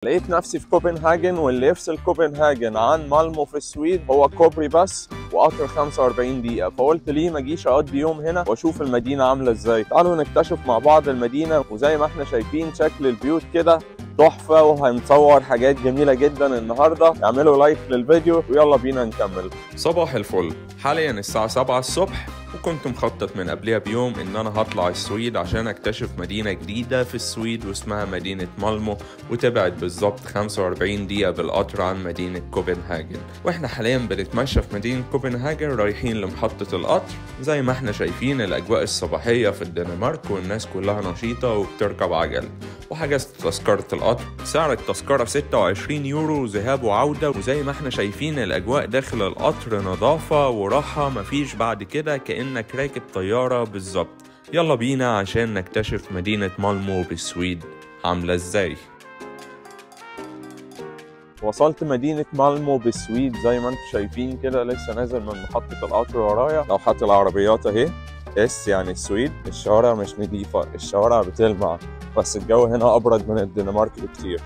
لقيت نفسي في كوبنهاجن، واللي يفصل كوبنهاجن عن مالمو في السويد هو كوبري بس وقطر 45 دقيقة، فقلت ليه ما اجيش اقضي يوم هنا واشوف المدينة عاملة ازاي. تعالوا نكتشف مع بعض المدينة، وزي ما احنا شايفين شكل البيوت كده تحفة، وهنصور حاجات جميلة جدا النهاردة. اعملوا لايك للفيديو ويلا بينا نكمل. صباح الفل، حاليا الساعة 7 الصبح، وكنت مخطط من قبلها بيوم ان انا هطلع السويد عشان اكتشف مدينة جديدة في السويد واسمها مدينة مالمو، وتبعد بالظبط 45 دقيقة بالقطر عن مدينة كوبنهاجن. واحنا حاليا بنتمشى في مدينة كوبنهاجن رايحين لمحطة القطر. زي ما احنا شايفين الاجواء الصباحية في الدنمارك، والناس كلها نشيطة وبتركب عجل. وحجزت تذكرة القطر، سعر التذكرة 26 يورو ذهاب وعودة. وزي ما احنا شايفين الاجواء داخل القطر نظافة وراحة، مفيش بعد كده كأنك راكب طيارة بالظبط. يلا بينا عشان نكتشف مدينة مالمو بالسويد عاملة ازاي. وصلت مدينة مالمو بالسويد زي ما انتم شايفين كده، لسه نازل من محطة القطر ورايا لوحات العربيات اهي. يعني السويد الشوارع مش نظيفة، الشوارع بتلمع، بس الجو هنا أبرد من الدنمارك بكتير.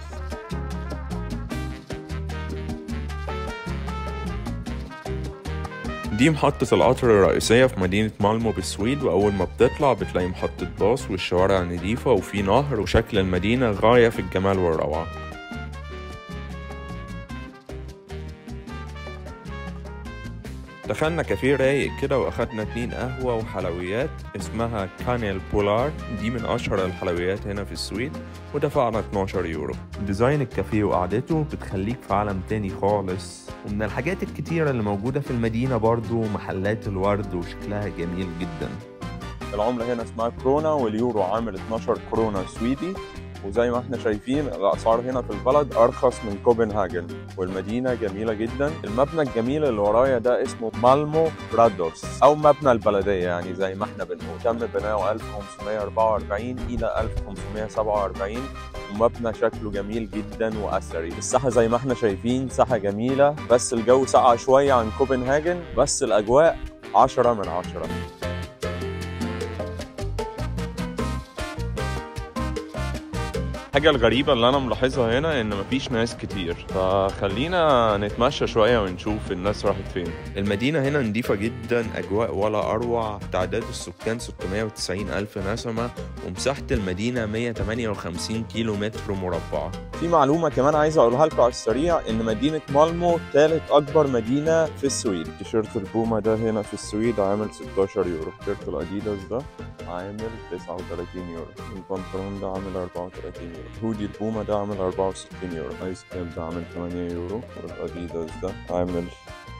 دي محطة القطر الرئيسية في مدينة مالمو بالسويد، وأول ما بتطلع بتلاقي محطة باص، والشوارع نظيفة وفي نهر، وشكل المدينة غاية في الجمال والروعة. دخلنا كافيه رايق كده واخدنا 2 قهوة وحلويات اسمها كانيل بولار، دي من اشهر الحلويات هنا في السويد، ودفعنا 12 يورو. ديزاين الكافيه وقعدته بتخليك في عالم تاني خالص. ومن الحاجات الكتيرة اللي موجودة في المدينة برضو محلات الورد، وشكلها جميل جدا. العملة هنا اسمها كرونا، واليورو عامل 12 كرونا سويدي. وزي ما احنا شايفين الاسعار هنا في البلد ارخص من كوبنهاجن، والمدينه جميله جدا. المبنى الجميل اللي ورايا ده اسمه مالمو رادوس او مبنى البلديه، يعني زي ما احنا بنقول. تم بناؤه 1544 الى 1547، ومبنى شكله جميل جدا واثري. الساحه زي ما احنا شايفين ساحه جميله، بس الجو ساقع شويه عن كوبنهاجن، بس الاجواء 10 من 10. الحاجة الغريبة اللي أنا ملاحظها هنا إن مفيش ناس كتير، فخلينا نتمشى شوية ونشوف الناس راحت فين. المدينة هنا نضيفة جدا، أجواء ولا أروع. تعداد السكان 690 ألف نسمة، ومساحة المدينة 158 كيلو متر مربع. في معلومة كمان عايز أقولها لكم على السريع، إن مدينة مالمو ثالث أكبر مدينة في السويد. تيشيرت البوما ده هنا في السويد عامل 16 يورو، تيشيرت الأديداس ده عامل 39 يورو، البنطلون ده عامل 34 يورو، هودي البوما ده عامل 64 يورو، ايس كاب ده عامل 8 يورو، والاديداس ده عامل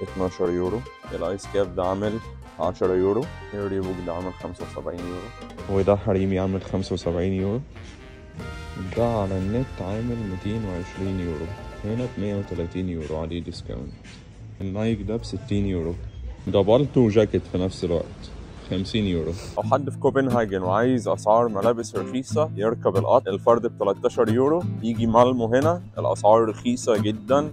12 يورو، الايس كاب ده عامل 10 يورو، الريبوك ده عامل 75 يورو، وده حريمي عامل 75 يورو، ده على النت عامل 220 يورو، هنا ب 130 يورو عليه ديسكاونت. النايك ده ب 60 يورو، ده بالطو وجاكيت في نفس الوقت 50 يورو. لو حد في كوبنهاجن وعايز اسعار ملابس رخيصه يركب القطر، الفرد ب 13 يورو، يجي مالمو هنا الاسعار رخيصه جدا.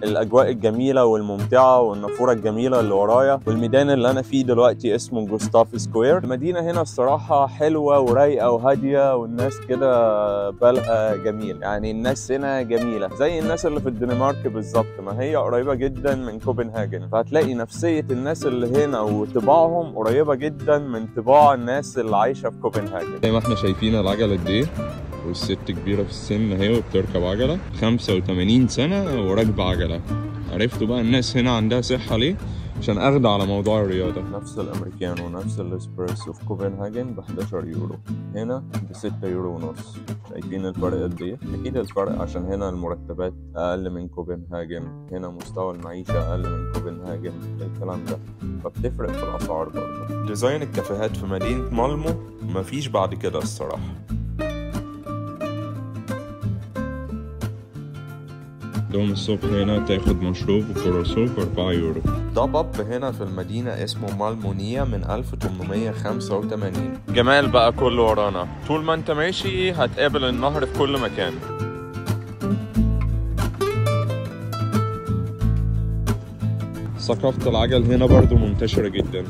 الاجواء الجميله والممتعه والنافوره الجميله اللي ورايا، والميدان اللي انا فيه دلوقتي اسمه جوستاف سكوير. المدينه هنا الصراحه حلوه ورايقه وهاديه، والناس كده بالها جميل، يعني الناس هنا جميله زي الناس اللي في الدنمارك بالظبط، ما هي قريبه جدا من كوبنهاجن، فهتلاقي نفسيه الناس اللي هنا وطباعهم قريبه جدا من طباع الناس اللي عايشه في كوبنهاجن. زي ما احنا شايفين العجله دي، والست كبيرة في السن اهي وبتركب عجلة، 85 سنة وراكبة عجلة. عرفتوا بقى الناس هنا عندها صحة ليه؟ عشان أخدة على موضوع الرياضة. نفس الأمريكانو ونفس الإسبريسو في كوبنهاجن ب 11 يورو، هنا ب 6 يورو ونص. شايفين الفرق قد إيه؟ أكيد الفرق عشان هنا المرتبات أقل من كوبنهاجن، هنا مستوى المعيشة أقل من كوبنهاجن، الكلام ده فبتفرق في الأسعار برضه. ديزاين الكافيهات في مدينة مالمو مفيش بعد كده الصراحة. دوم الصبح هنا تاخد مشروب وكروسو ب 4 يورو. ده باب هنا في المدينة اسمه مالمونيا من 1885. جمال بقى كله ورانا، طول ما انت ماشي هتقابل النهر في كل مكان. ثقافة العجل هنا برضو منتشرة جدا،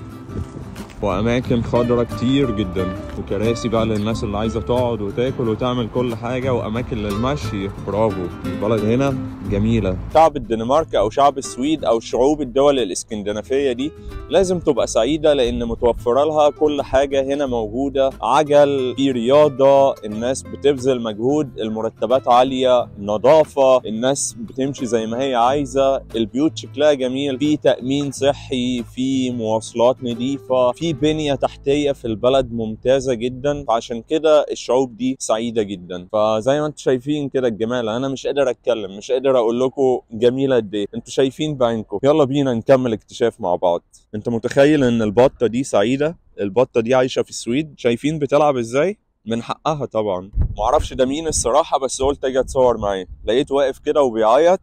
وأماكن خضرة كتير جدا، وكراسي بقى للناس اللي عايزة تقعد وتاكل وتعمل كل حاجة، وأماكن للمشي. برافو، البلد هنا جميلة. شعب الدنمارك أو شعب السويد أو شعوب الدول الإسكندنافية دي لازم تبقى سعيدة، لأن متوفرة لها كل حاجة هنا موجودة. عجل، في رياضة، الناس بتبذل مجهود، المرتبات عالية، نظافة، الناس بتمشي زي ما هي عايزة، البيوت شكلها جميل، في تأمين صحي، في مواصلات نظيفة، في بنية تحتية في البلد ممتازة جدا. فعشان كده الشعوب دي سعيدة جدا. فزي ما انتم شايفين كده الجمال، انا مش قادر اتكلم، مش قادر اقول لكم جميلة قد ايه، انتوا شايفين بعينكم. يلا بينا نكمل اكتشاف مع بعض. انت متخيل ان البطة دي سعيدة؟ البطة دي عايشة في السويد، شايفين بتلعب ازاي؟ من حقها طبعا. معرفش ده مين الصراحة، بس قلت اجي اتصور معاه، لقيت واقف كده وبيعيط.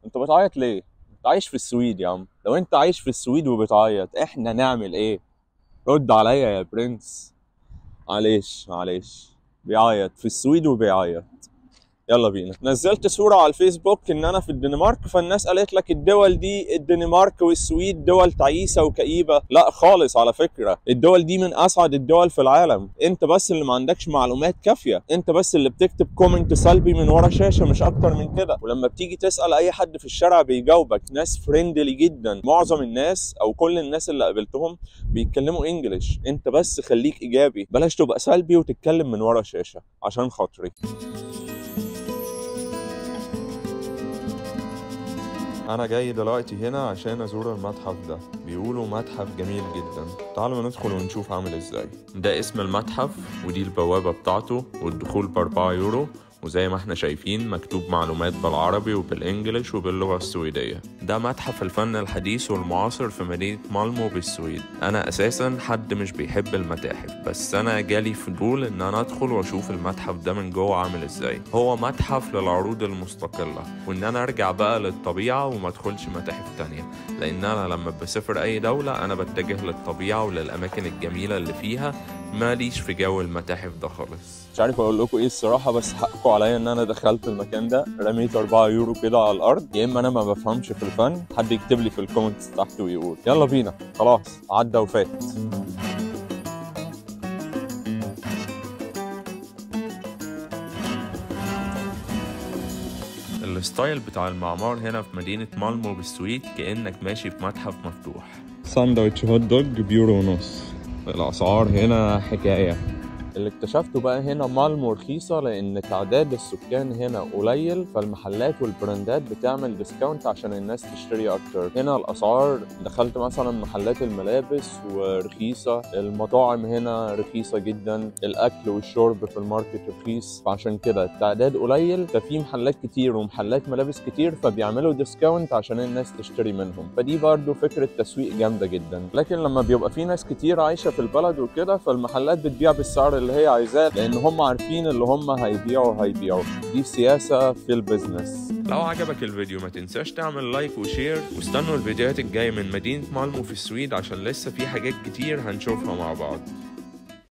انت بتعيط ليه؟ انت عايش في السويد يا عم، لو انت عايش في السويد وبتعيط احنا نعمل ايه؟ رد عليا يا برنس. معلش بيعيط في السويد وبيعيط. يلا بينا. نزلت صورة على الفيسبوك ان انا في الدنمارك، فالناس قالت لك الدول دي، الدنمارك والسويد، دول تعيسة وكئيبة. لا خالص، على فكرة الدول دي من اسعد الدول في العالم. انت بس اللي ما عندكش معلومات كافية، انت بس اللي بتكتب كومنت سلبي من ورا شاشة، مش اكتر من كده. ولما بتيجي تسأل اي حد في الشارع بيجاوبك، ناس فريندلي جدا. معظم الناس او كل الناس اللي قابلتهم بيتكلموا انجليش. انت بس خليك ايجابي، بلاش تبقى سلبي وتتكلم من ورا شاشة عشان خاطري. أنا جاي دلوقتي هنا عشان أزور المتحف ده، بيقولوا متحف جميل جدا. تعالوا ندخل ونشوف عامل إزاي. ده اسم المتحف، ودي البوابة بتاعته، والدخول ب4 يورو. وزي ما احنا شايفين مكتوب معلومات بالعربي وبالإنجليش وباللغة السويدية. ده متحف الفن الحديث والمعاصر في مدينة مالمو بالسويد. أنا أساسا حد مش بيحب المتاحف، بس أنا جالي فضول إن أنا أدخل وأشوف المتحف ده من جوه عامل إزاي. هو متحف للعروض المستقلة، وإن أنا أرجع بقى للطبيعة وما أدخلش متاحف تانية، لأن أنا لما بسافر أي دولة أنا بتجه للطبيعة وللأماكن الجميلة اللي فيها، ماليش في جو المتاحف ده خالص. مش عارف اقول لكم ايه الصراحه، بس حقكم عليا ان انا دخلت المكان ده، رميت 4 يورو كده على الارض. يا اما انا ما بفهمش في الفن، حد يكتب لي في الكومنتس تحت ويقول. يلا بينا، خلاص عدى وفات. الستايل بتاع المعمار هنا في مدينة مالمو بالسويد كأنك ماشي في متحف مفتوح. ساندويتش هوت دوج بيورو ونص. الأسعار هنا حكاية. اللي اكتشفته بقى هنا مالمو رخيصة لأن تعداد السكان هنا قليل، فالمحلات والبراندات بتعمل ديسكاونت عشان الناس تشتري أكتر. هنا الأسعار، دخلت مثلا محلات الملابس ورخيصة، المطاعم هنا رخيصة جدا، الأكل والشرب في الماركت رخيص. فعشان كده التعداد قليل، ففي محلات كتير ومحلات ملابس كتير، فبيعملوا ديسكاونت عشان الناس تشتري منهم. فدي برضو فكرة تسويق جامدة جدا. لكن لما بيبقى في ناس كتير عايشة في البلد وكده، فالمحلات بتبيع بالسعر اللي هي عايزاه، لان هم عارفين اللي هم هيبيعوا. دي سياسة في البيزنس. لو عجبك الفيديو ما تنساش تعمل لايك وشير، واستنوا الفيديوهات الجاية من مدينة مالمو في السويد عشان لسه في حاجات كتير هنشوفها مع بعض.